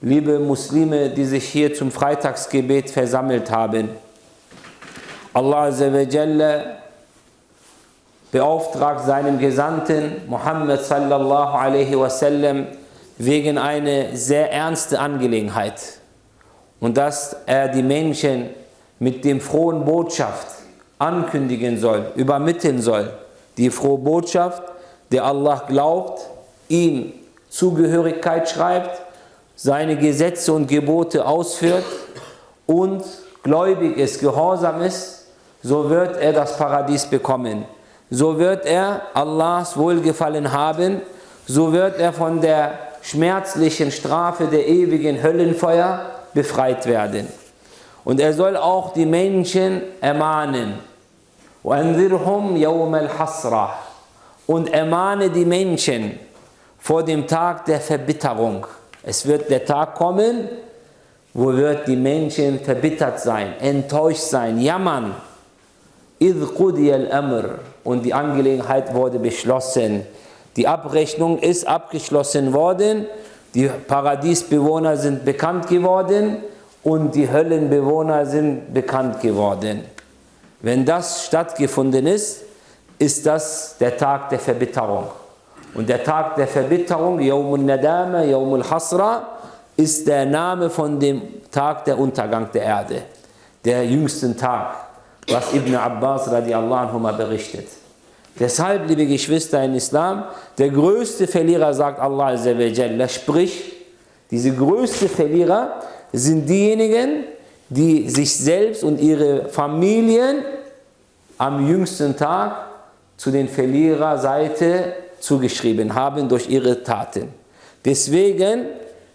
liebe Muslime, die sich hier zum Freitagsgebet versammelt haben. Allah Azza wa Jalla beauftragt seinen Gesandten Muhammad sallallahu alaihi wasallam wegen einer sehr ernsten Angelegenheit. Und dass er die Menschen mit dem frohen Botschaft ankündigen soll, übermitteln soll. Die frohe Botschaft, der Allah glaubt, ihm Zugehörigkeit schreibt, seine Gesetze und Gebote ausführt und gläubig ist, gehorsam ist, so wird er das Paradies bekommen. So wird er Allahs Wohlgefallen haben, so wird er von der schmerzlichen Strafe der ewigen Höllenfeuer befreit werden. Und er soll auch die Menschen ermahnen. وَأَنذِرْهُمْ يَوْمَ الْحَسْرَةِ und ermahne die Menschen vor dem Tag der Verbitterung. Es wird der Tag kommen, wo wird die Menschen verbittert sein, enttäuscht sein, jammern. إِذْ قُضِيَ الْأَمْرِ und die Angelegenheit wurde beschlossen. Die Abrechnung ist abgeschlossen worden, die Paradiesbewohner sind bekannt geworden und die Höllenbewohner sind bekannt geworden. Wenn das stattgefunden ist, ist das der Tag der Verbitterung. Und der Tag der Verbitterung, Yawmun Nadama, Yawmul Hasra, ist der Name von dem Tag der Untergang der Erde, der jüngsten Tag, was Ibn Abbas radiallahu anhuma berichtet. Deshalb, liebe Geschwister in Islam, der größte Verlierer, sagt Allah Azza wa Jalla, sprich, diese größten Verlierer sind diejenigen, die sich selbst und ihre Familien am jüngsten Tag zu den Verliererseite zugeschrieben haben durch ihre Taten. Deswegen,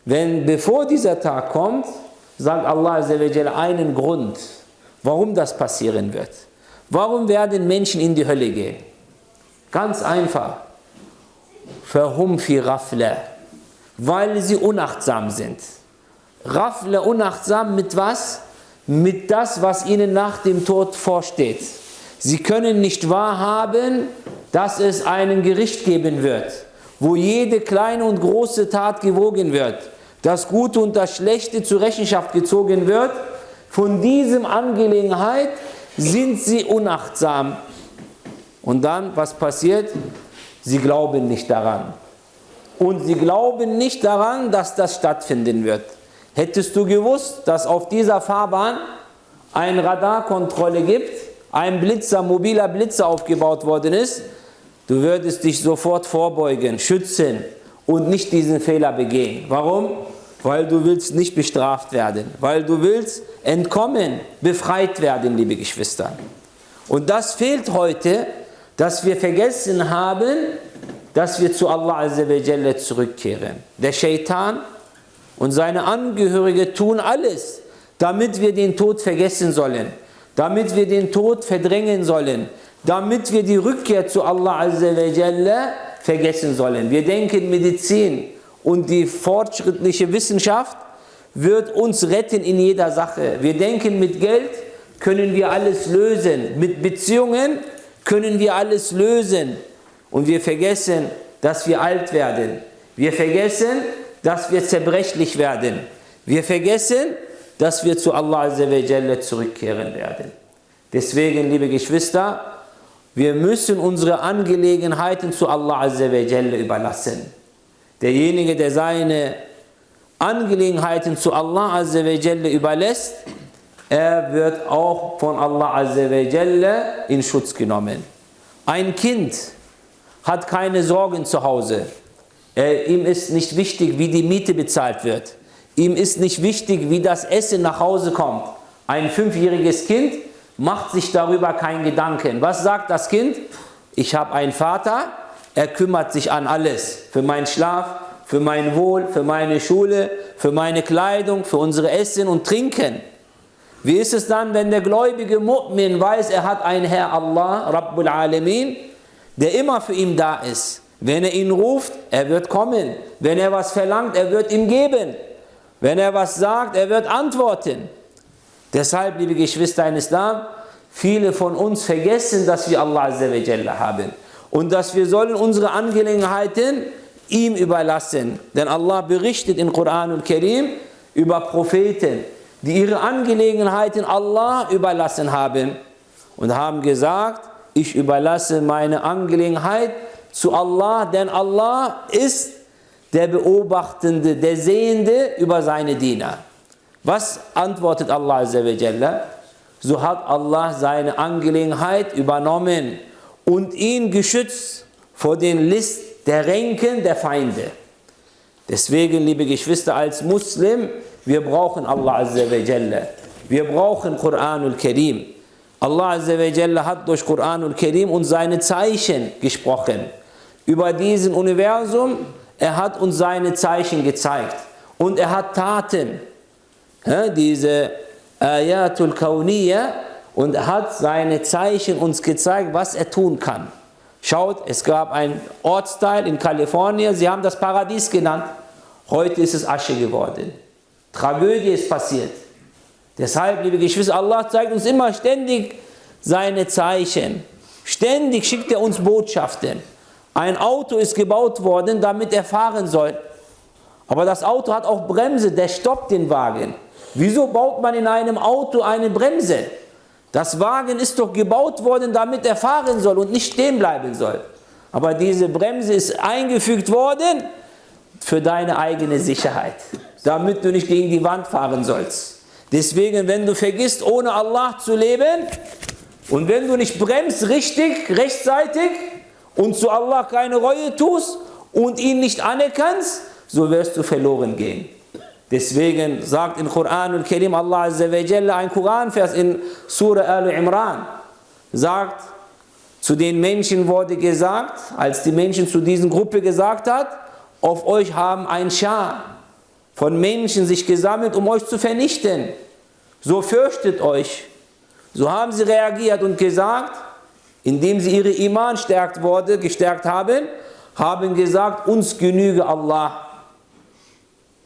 bevor dieser Tag kommt, sagt Allah Azza wa Jalla einen Grund, warum das passieren wird. Warum werden Menschen in die Hölle gehen? Ganz einfach. فَهُمْ فِي غَفْلَةٍ weil sie unachtsam sind. Ghafla, unachtsam mit was? Mit das, was ihnen nach dem Tod vorsteht. Sie können nicht wahrhaben, dass es ein Gericht geben wird, wo jede kleine und große Tat gewogen wird, das Gute und das Schlechte zur Rechenschaft gezogen wird. Von diesem Angelegenheit sind sie unachtsam. Und dann, was passiert? Sie glauben nicht daran. Und sie glauben nicht daran, dass das stattfinden wird. Hättest du gewusst, dass auf dieser Fahrbahn eine Radarkontrolle gibt, ein Blitzer, mobiler Blitzer aufgebaut worden ist, du würdest dich sofort vorbeugen, schützen und nicht diesen Fehler begehen. Warum? Weil du willst nicht bestraft werden, weil du willst entkommen, befreit werden, liebe Geschwister. Und das fehlt heute, dass wir vergessen haben, dass wir zu Allah Azza wa Jalla zurückkehren. Der Shaitan und seine Angehörigen tun alles, damit wir den Tod vergessen sollen, damit wir den Tod verdrängen sollen, damit wir die Rückkehr zu Allah Azza wa Jalla vergessen sollen. Wir denken, Medizin und die fortschrittliche Wissenschaft wird uns retten in jeder Sache. Wir denken, mit Geld können wir alles lösen, mit Beziehungen können wir alles lösen. Und wir vergessen, dass wir alt werden. Wir vergessen, dass wir zerbrechlich werden. Wir vergessen, dass wir zu Allah Azza wa Jalla zurückkehren werden. Deswegen, liebe Geschwister, wir müssen unsere Angelegenheiten zu Allah Azza wa Jalla überlassen. Derjenige, der seine Angelegenheiten zu Allah Azza wa Jalla überlässt, er wird auch von Allah Azza wa Jalla in Schutz genommen. Ein Kind hat keine Sorgen zu Hause. Ihm ist nicht wichtig, wie die Miete bezahlt wird. Ihm ist nicht wichtig, wie das Essen nach Hause kommt. Ein 5-jähriges Kind macht sich darüber keinen Gedanken. Was sagt das Kind? Ich habe einen Vater, er kümmert sich an alles. Für meinen Schlaf, für mein Wohl, für meine Schule, für meine Kleidung, für unsere Essen und Trinken. Wie ist es dann, wenn der gläubige Mu'min weiß, er hat einen Herr Allah, Rabbul Alamin, der immer für ihn da ist. Wenn er ihn ruft, er wird kommen. Wenn er was verlangt, er wird ihm geben. Wenn er was sagt, er wird antworten. Deshalb, liebe Geschwister in Islam, viele von uns vergessen, dass wir Allah Azza wa Jalla haben. Und dass wir sollen unsere Angelegenheiten ihm überlassen. Denn Allah berichtet in Qur'an und Karim über Propheten, die ihre Angelegenheiten Allah überlassen haben und haben gesagt, ich überlasse meine Angelegenheit zu Allah, denn Allah ist der Beobachtende, der Sehende über seine Diener. Was antwortet Allah Azza wa Jalla? So hat Allah seine Angelegenheit übernommen und ihn geschützt vor den List der Ränken der Feinde. Deswegen, liebe Geschwister, als Muslim, wir brauchen Allah Azza wa Jalla. Wir brauchen Qur'anul Karim. Allah Azza wa Jalla hat durch Qur'anul Karim uns seine Zeichen gesprochen. Über diesen Universum, er hat uns seine Zeichen gezeigt. Und er hat Taten, diese Ayatul Kauniyya, und er hat seine Zeichen uns gezeigt, was er tun kann. Schaut, es gab einen Ortsteil in Kalifornien, sie haben das Paradies genannt. Heute ist es Asche geworden. Tragödie ist passiert. Deshalb, liebe Geschwister, Allah zeigt uns immer ständig seine Zeichen. Ständig schickt er uns Botschaften. Ein Auto ist gebaut worden, damit er fahren soll. Aber das Auto hat auch Bremse, der stoppt den Wagen. Wieso baut man in einem Auto eine Bremse? Das Wagen ist doch gebaut worden, damit er fahren soll und nicht stehen bleiben soll. Aber diese Bremse ist eingefügt worden für deine eigene Sicherheit, damit du nicht gegen die Wand fahren sollst. Deswegen, wenn du vergisst, ohne Allah zu leben und wenn du nicht bremst richtig, rechtzeitig und zu Allah keine Reue tust und ihn nicht anerkennst, so wirst du verloren gehen. Deswegen sagt in Qur'an und Karim Allah Azza wa Jalla ein Koranvers in Surah Al-Imran, sagt, zu den Menschen wurde gesagt, als die Menschen zu dieser Gruppe gesagt hat, auf euch haben ein Schar von Menschen sich gesammelt, um euch zu vernichten. So fürchtet euch. So haben sie reagiert und gesagt, indem sie ihre Iman gestärkt haben gesagt, uns genüge Allah.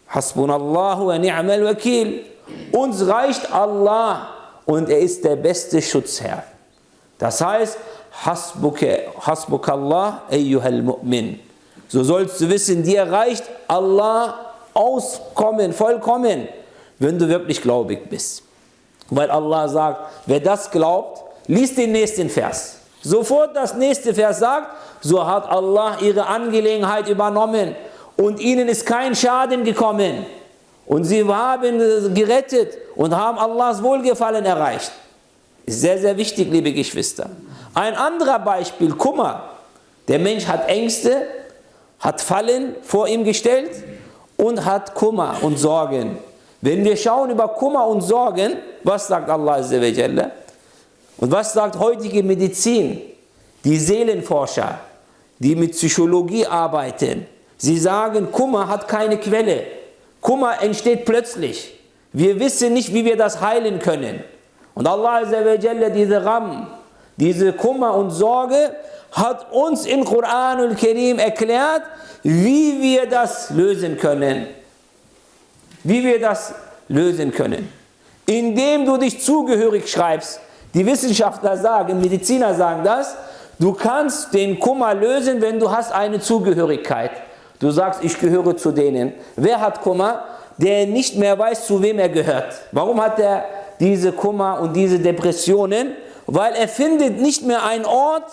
Hasbunallahu wa ni'mal wakil. Uns reicht Allah und er ist der beste Schutzherr. Das heißt, Hasbukallah ayyuhal mu'min. So sollst du wissen, dir reicht Allah vollkommen, wenn du wirklich gläubig bist. Weil Allah sagt, wer das glaubt, liest den nächsten Vers. Sofort das nächste Vers sagt, so hat Allah ihre Angelegenheit übernommen und ihnen ist kein Schaden gekommen. Und sie haben gerettet und haben Allahs Wohlgefallen erreicht. Ist sehr, sehr wichtig, liebe Geschwister. Ein anderer Beispiel, Kummer. Der Mensch hat Ängste, hat Fallen vor ihm gestellt und hat Kummer und Sorgen. Wenn wir schauen über Kummer und Sorgen, was sagt Allah Azza wa Jalla? Und was sagt heutige Medizin? Die Seelenforscher, die mit Psychologie arbeiten, sie sagen, Kummer hat keine Quelle. Kummer entsteht plötzlich. Wir wissen nicht, wie wir das heilen können. Und Allah Azza wa Jalla, diese Gham, diese Kummer und Sorge, hat uns in Qur'an und Karim erklärt, wie wir das lösen können. Wie wir das lösen können. Indem du dich zugehörig schreibst. Die Wissenschaftler sagen, Mediziner sagen das, du kannst den Kummer lösen, wenn du hast eine Zugehörigkeit. Du sagst, ich gehöre zu denen. Wer hat Kummer? Der nicht mehr weiß, zu wem er gehört. Warum hat er diese Kummer und diese Depressionen? Weil er findet nicht mehr einen Ort,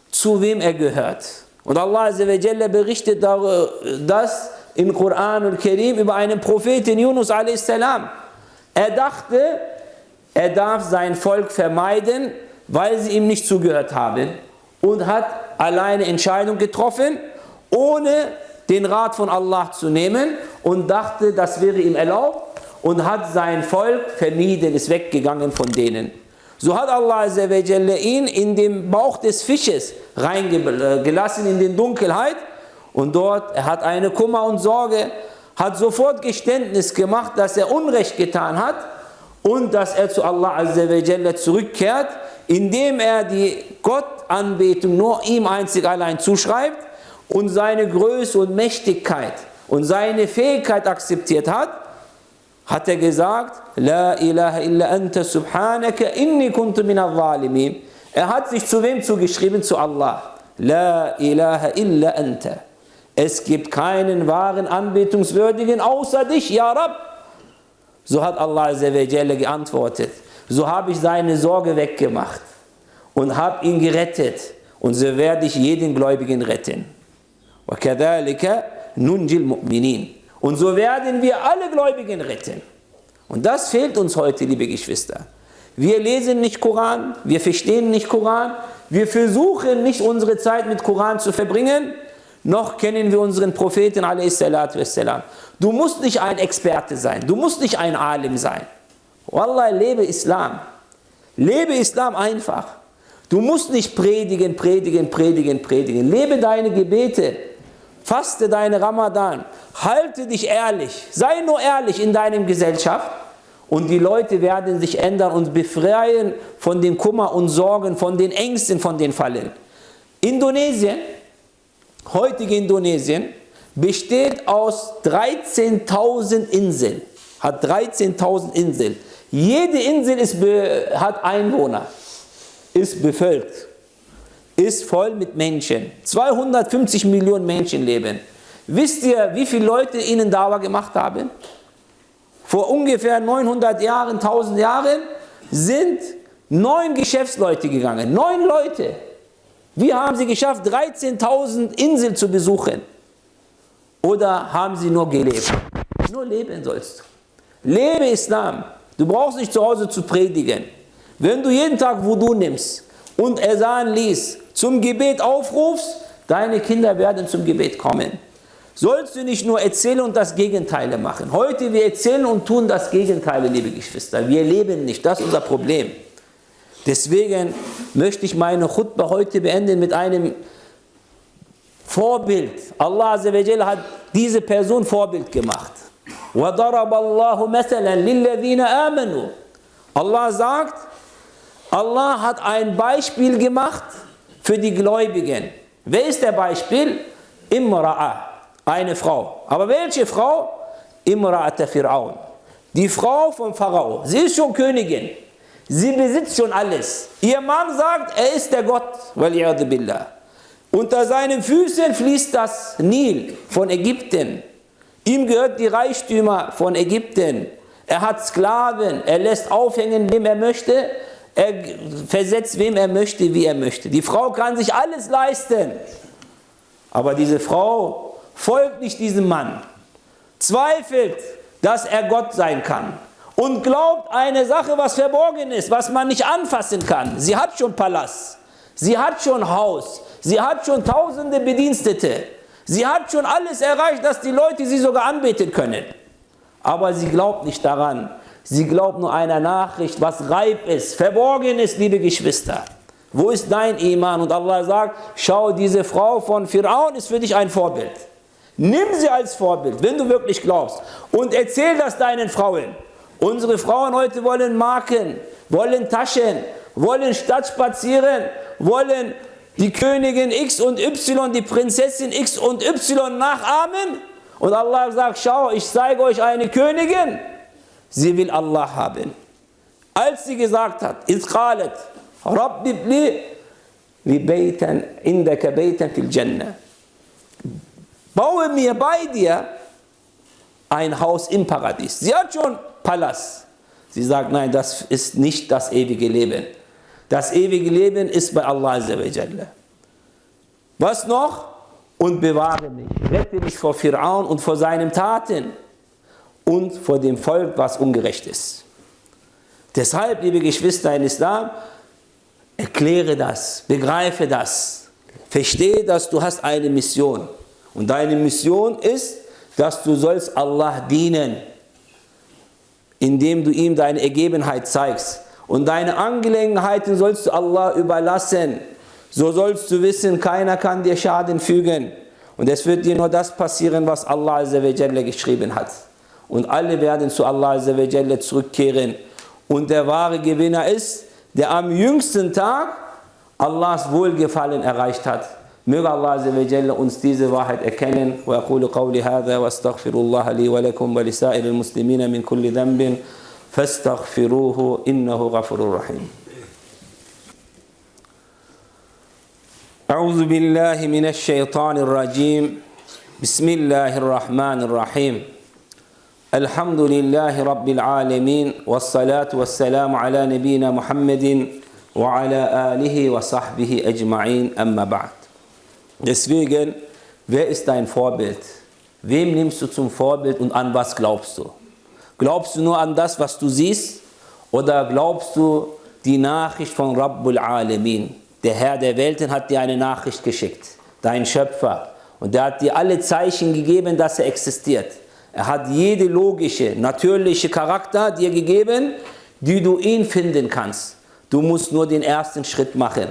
zu wem er gehört. Und Allah Azza wa Jalla berichtet das in Qur'an und Karim über einen Propheten Yunus a.s. Er dachte, er darf sein Volk vermeiden, weil sie ihm nicht zugehört haben und hat alleine Entscheidung getroffen, ohne den Rat von Allah zu nehmen und dachte, das wäre ihm erlaubt und hat sein Volk vermieden, ist weggegangen von denen. So hat Allah Azza wa Jalla ihn in den Bauch des Fisches reingelassen, in die Dunkelheit, und dort, er hat eine Kummer und Sorge, hat sofort Geständnis gemacht, dass er Unrecht getan hat und dass er zu Allah Azza wa Jalla zurückkehrt, indem er die Gottanbetung nur ihm einzig allein zuschreibt und seine Größe und Mächtigkeit und seine Fähigkeit akzeptiert hat, hat er gesagt, La ilaha illa anta subhanaka inni kuntu minal zalimin. Er hat sich zu wem zugeschrieben? Zu Allah. La ilaha illa anta. es gibt keinen wahren Anbetungswürdigen außer dich, ja Rab. So hat Allah Azza wa Jalla geantwortet. So habe ich seine Sorge weggemacht und habe ihn gerettet. Und so werde ich jeden Gläubigen retten. وَكَذَلِكَ نُنْجِي الْمُؤْمِنِينَ. Und so werden wir alle Gläubigen retten. Und das fehlt uns heute, liebe Geschwister. Wir lesen nicht Koran, wir verstehen nicht Koran, wir versuchen nicht unsere Zeit mit Koran zu verbringen, noch kennen wir unseren Propheten a.s. Du musst nicht ein Experte sein, du musst nicht ein Alim sein. Wallah, lebe Islam. Lebe Islam einfach. Du musst nicht predigen. Lebe deine Gebete. Faste deine Ramadan. Halte dich ehrlich. Sei nur ehrlich in deiner Gesellschaft. Und die Leute werden sich ändern und befreien von den Kummer und Sorgen, von den Ängsten, von den Fallen. Indonesien, heutige Indonesien, besteht aus 13.000 Inseln. Hat 13.000 Inseln. Jede Insel hat Einwohner, ist bevölkert, ist voll mit Menschen. 250 Millionen Menschen leben. Wisst ihr, wie viele Leute ihnen Dawa gemacht haben? Vor ungefähr 900 Jahren, 1000 Jahren sind 9 Geschäftsleute gegangen. 9 Leute. Wie haben sie geschafft, 13.000 Inseln zu besuchen? Oder haben sie nur gelebt? Nur leben sollst du. Lebe Islam. Du brauchst nicht zu Hause zu predigen. Wenn du jeden Tag Wudu nimmst und Esan liest, zum Gebet aufrufst, deine Kinder werden zum Gebet kommen. Sollst du nicht nur erzählen und das Gegenteil machen. Heute wir erzählen und tun das Gegenteil, liebe Geschwister. Wir leben nicht, das ist unser Problem. Deswegen möchte ich meine Khutbah heute beenden mit einem Vorbild. Allah Azza wa Jalla hat diese Person Vorbild gemacht. وَضَرَبَ اللَّهُ مَثَلًا لِلَّذِينَ آمَنُوا. Allah sagt, Allah hat ein Beispiel gemacht für die Gläubigen. Wer ist der Beispiel? Imra'a, eine Frau. Aber welche Frau? Imra'at Fir'aun. Die Frau vom Pharao. Sie ist schon Königin. Sie besitzt schon alles. Ihr Mann sagt, er ist der Gott. Wal'iyadu billah. Unter seinen Füßen fließt das Nil von Ägypten. Ihm gehört die Reichtümer von Ägypten. Er hat Sklaven. Er lässt aufhängen, wem er möchte. Er versetzt, wem er möchte, wie er möchte. Die Frau kann sich alles leisten. Aber diese Frau folgt nicht diesem Mann. Zweifelt, dass er Gott sein kann. Und glaubt eine Sache, was verborgen ist, was man nicht anfassen kann. Sie hat schon Palast. Sie hat schon Haus. Sie hat schon tausende Bedienstete. Sie hat schon alles erreicht, dass die Leute sie sogar anbeten können. Aber sie glaubt nicht daran. Sie glaubt nur einer Nachricht, was reif ist, verborgen ist, liebe Geschwister. Wo ist dein Iman? Und Allah sagt, schau, diese Frau von Fir'aun ist für dich ein Vorbild. Nimm sie als Vorbild, wenn du wirklich glaubst. Und erzähl das deinen Frauen. Unsere Frauen heute wollen Marken, wollen Taschen, wollen Stadt spazieren, wollen die Königin X und Y, die Prinzessin X und Y nachahmen. Und Allah sagt, schau, ich zeige euch eine Königin. Sie will Allah haben. Als sie gesagt hat, إِذْ قَالَتْ رَبِّ ابْنِ لِي بَيْتًا عِنْدَكَ بَيْتًا فِي الْجَنَّةِ. Baue mir bei dir ein Haus im Paradies. Sie hat schon Palast. Sie sagt, nein, das ist nicht das ewige Leben. Das ewige Leben ist bei Allah Azza wa Jalla. Was noch? Und bewahre mich, rette mich vor Fir'aun und vor seinen Taten und vor dem Volk, was ungerecht ist. Deshalb, liebe Geschwister in Islam, erkläre das, begreife das, verstehe, dass du hast eine Mission. Und deine Mission ist, dass du sollst Allah dienen, indem du ihm deine Ergebenheit zeigst. Und deine Angelegenheiten sollst du Allah überlassen. So sollst du wissen, keiner kann dir Schaden fügen. Und es wird dir nur das passieren, was Allah Azza wa Jalla geschrieben hat. Und alle werden zu Allah Azza wa Jalla zurückkehren. Und der wahre Gewinner ist, der am jüngsten Tag Allahs Wohlgefallen erreicht hat. Möge Allah Azza wa Jalla uns diese Wahrheit erkennen. Wa aqulu qawli hadha wa astaghfirullah li wa lakum wa lisa'iril muslimina min kulli dhanbin fastaghfiruhu innahu ghafurur rahim. أعوذ بالله من الشيطان الرجيم Bismillahirrahmanirrahim. Alhamdulillahi Rabbil Alamin. Wassalatu wassalamu ala nabina Muhammadin wa ala alihi wa sahbihi ajma'in. Amma ba'd. Deswegen, wer ist dein Vorbild? Wem nimmst du zum Vorbild und an was glaubst du? Glaubst du nur an das, was du siehst? Oder glaubst du die Nachricht von Rabbul Alamin? Der Herr der Welten hat dir eine Nachricht geschickt, dein Schöpfer. Und der hat dir alle Zeichen gegeben, dass er existiert. Er hat jede logische, natürliche Charakter dir gegeben, die du ihn finden kannst. Du musst nur den ersten Schritt machen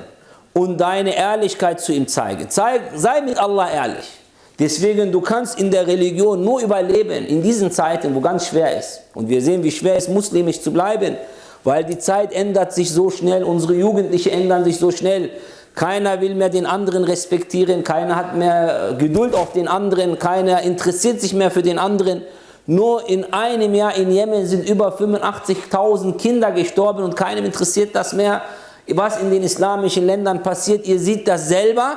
und deine Ehrlichkeit zu ihm zeigen. Sei mit Allah ehrlich. Deswegen, du kannst in der Religion nur überleben, in diesen Zeiten, wo ganz schwer ist. Und wir sehen, wie schwer es ist, muslimisch zu bleiben, weil die Zeit ändert sich so schnell, unsere Jugendlichen ändern sich so schnell. Keiner will mehr den anderen respektieren, keiner hat mehr Geduld auf den anderen, keiner interessiert sich mehr für den anderen. Nur in einem Jahr in Jemen sind über 85.000 Kinder gestorben und keinem interessiert das mehr, was in den islamischen Ländern passiert. Ihr seht das selber.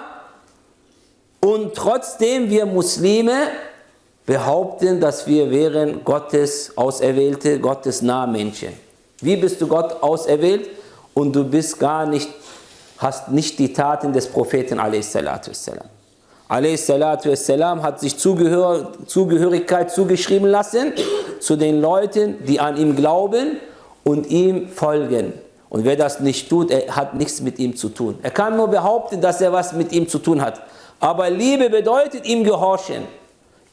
Und trotzdem, wir Muslime behaupten, dass wir wären Gottes auserwählte, Gottes nahe Menschen. Wie bist du Gott auserwählt und du bist hast nicht die Taten des Propheten a.s. a.s. hat sich Zugehörigkeit zugeschrieben lassen zu den Leuten, die an ihm glauben und ihm folgen. Und wer das nicht tut, er hat nichts mit ihm zu tun. Er kann nur behaupten, dass er was mit ihm zu tun hat. Aber Liebe bedeutet ihm gehorchen,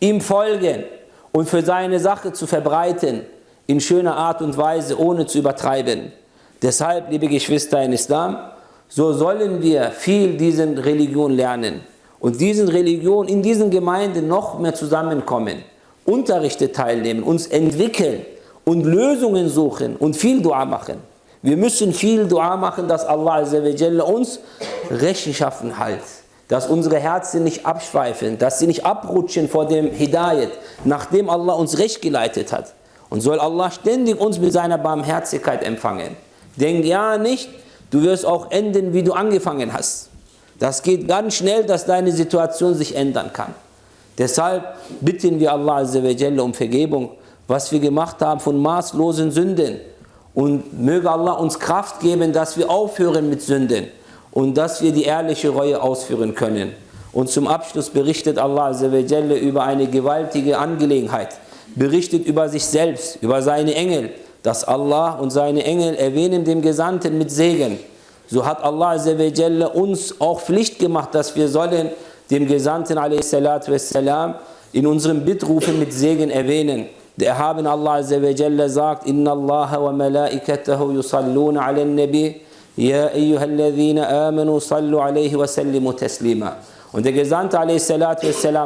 ihm folgen und für seine Sache zu verbreiten, in schöner Art und Weise, ohne zu übertreiben. Deshalb, liebe Geschwister in Islam, so sollen wir viel diesen Religion lernen und in diesen Gemeinden noch mehr zusammenkommen, Unterrichte teilnehmen, uns entwickeln und Lösungen suchen und viel Dua machen. Wir müssen viel Dua machen, dass Allah uns Rechenschaften hält, dass unsere Herzen nicht abschweifen, dass sie nicht abrutschen vor dem Hidayat, nachdem Allah uns recht geleitet hat. Und soll Allah ständig uns mit seiner Barmherzigkeit empfangen. Denk ja nicht, du wirst auch enden, wie du angefangen hast. Das geht ganz schnell, dass deine Situation sich ändern kann. Deshalb bitten wir Allah um Vergebung, was wir gemacht haben von maßlosen Sünden. Und möge Allah uns Kraft geben, dass wir aufhören mit Sünden und dass wir die ehrliche Reue ausführen können. Und zum Abschluss berichtet Allah über eine gewaltige Angelegenheit. Berichtet über sich selbst, über seine Engel, dass Allah und seine Engel erwähnen dem Gesandten mit Segen. So hat Allah uns auch Pflicht gemacht, dass wir sollen dem Gesandten a.s. in unserem Bittrufen mit Segen erwähnen. Der erhabene Allah sagt, Inna Allah wa malaikatahu yusalluna ala nabi, ya ayyuhalladhina amanu sallu alayhi wa sallimu taslima. Und der Gesandte a.s.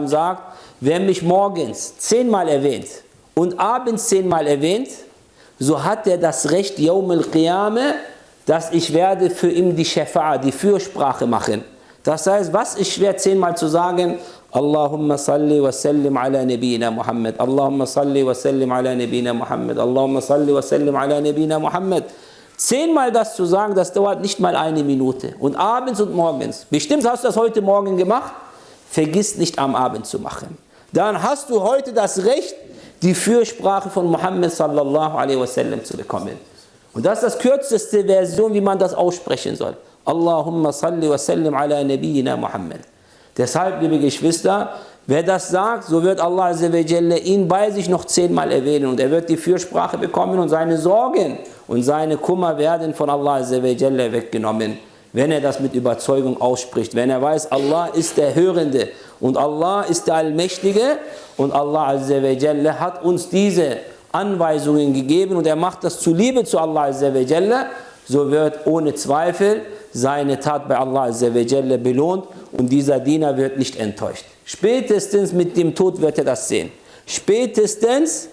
sagt, wer mich morgens 10-mal erwähnt und abends 10-mal erwähnt, so hat er das Recht, Yawm al-Qiyamah, dass ich werde für ihn die Shafa'a, die Fürsprache machen. Das heißt, was ist schwer 10-mal zu sagen? Allahumma salli wa sallim ala nabina Muhammad. Allahumma salli wa sallim ala nabina Muhammad. Allahumma salli wa sallim ala nabina Muhammad. 10-mal das zu sagen, das dauert nicht mal eine Minute. Und abends und morgens. Bestimmt hast du das heute Morgen gemacht. Vergiss nicht am Abend zu machen. Dann hast du heute das Recht, die Fürsprache von Muhammad sallallahu alaihi wasallam zu bekommen. Und das ist das kürzeste Version, wie man das aussprechen soll. Allahumma salli wa sallim ala nabiyyina Muhammad. Deshalb, liebe Geschwister, wer das sagt, so wird Allah ihn bei sich noch 10-mal erwähnen und er wird die Fürsprache bekommen und seine Sorgen und seine Kummer werden von Allah weggenommen, wenn er das mit Überzeugung ausspricht, wenn er weiß, Allah ist der Hörende und Allah ist der Allmächtige und Allah hat uns diese Anweisungen gegeben und er macht das zuliebe zu Allah so wird ohne Zweifel seine Tat bei Allah belohnt und dieser Diener wird nicht enttäuscht. Spätestens mit dem Tod wird er das sehen. Spätestens,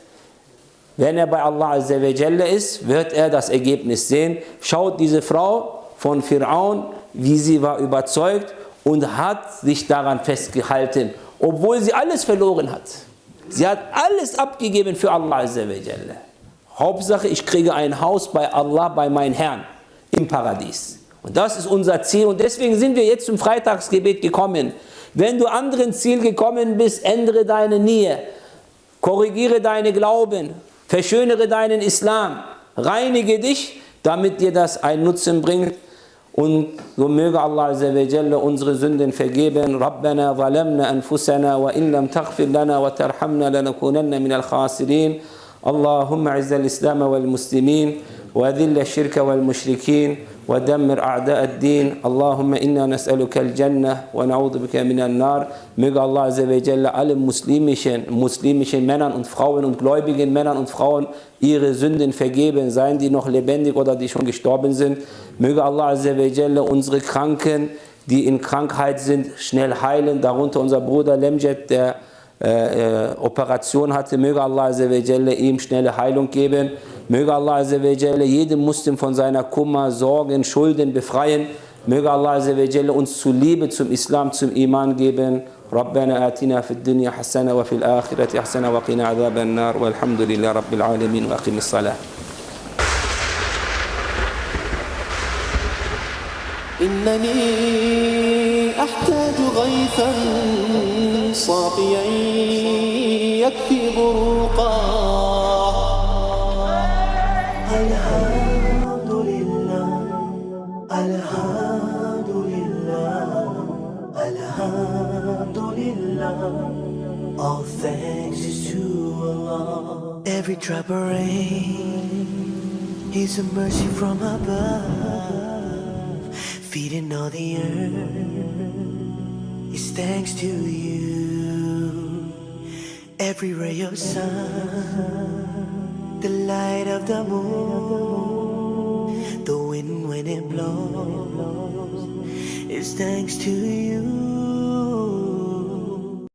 wenn er bei Allah ist, wird er das Ergebnis sehen. Schaut diese Frau von Fir'aun, wie sie war überzeugt und hat sich daran festgehalten, obwohl sie alles verloren hat. Sie hat alles abgegeben für Allah. Hauptsache, ich kriege ein Haus bei Allah, bei meinem Herrn im Paradies. Und das ist unser Ziel und deswegen sind wir jetzt zum Freitagsgebet gekommen. Wenn du anderen Ziel gekommen bist, ändere deine Niyyah, korrigiere deine Glauben, verschönere deinen Islam, reinige dich, damit dir das einen Nutzen bringt. Und so möge Allah Azza wa Jalla unsere Sünden vergeben. Rabbana zalamna anfusana wa in lam taghfir lana wa tarhamna lanakunanna minal khasirin. Allahumma izza al-Islam wal Muslimin wa adhill ash-shirka wal Mushrikin wa dammir a'da' ad-din. Allahumma inna nas'aluka al-Jannah wa na'udhu bika minan nar. Möge Allah Azza wa Jalla alle muslimischen Männern und Frauen und gläubigen Männern und Frauen ihre Sünden vergeben, seien die noch lebendig oder die schon gestorben sind. Möge Allah Azza wa Jalla unsere Kranken, die in Krankheit sind, schnell heilen. Darunter unser Bruder Lemjet, der Operation hatte. Möge Allah Azza wa Jalla ihm schnelle Heilung geben. Möge Allah Azza wa Jalla jeden Muslim von seiner Kummer, Sorgen, Schulden befreien. Möge Allah Azza wa Jalla uns zur Liebe zum Islam, zum Iman geben. ربنا آتنا في الدنيا حسنة وفي الآخرة حسنة وقنا عذاب النار والحمد لله رب العالمين وأقم الصلاة. إنني أحتاج غيثا صافيا يكفي بروقا. الحمد لله الحمد لله الحمد لله. All thanks is to Allah. Every drop of rain is a mercy from above. Feeding all the earth is thanks to you. Every ray of sun, the light of the moon, the wind when it blows is thanks to you.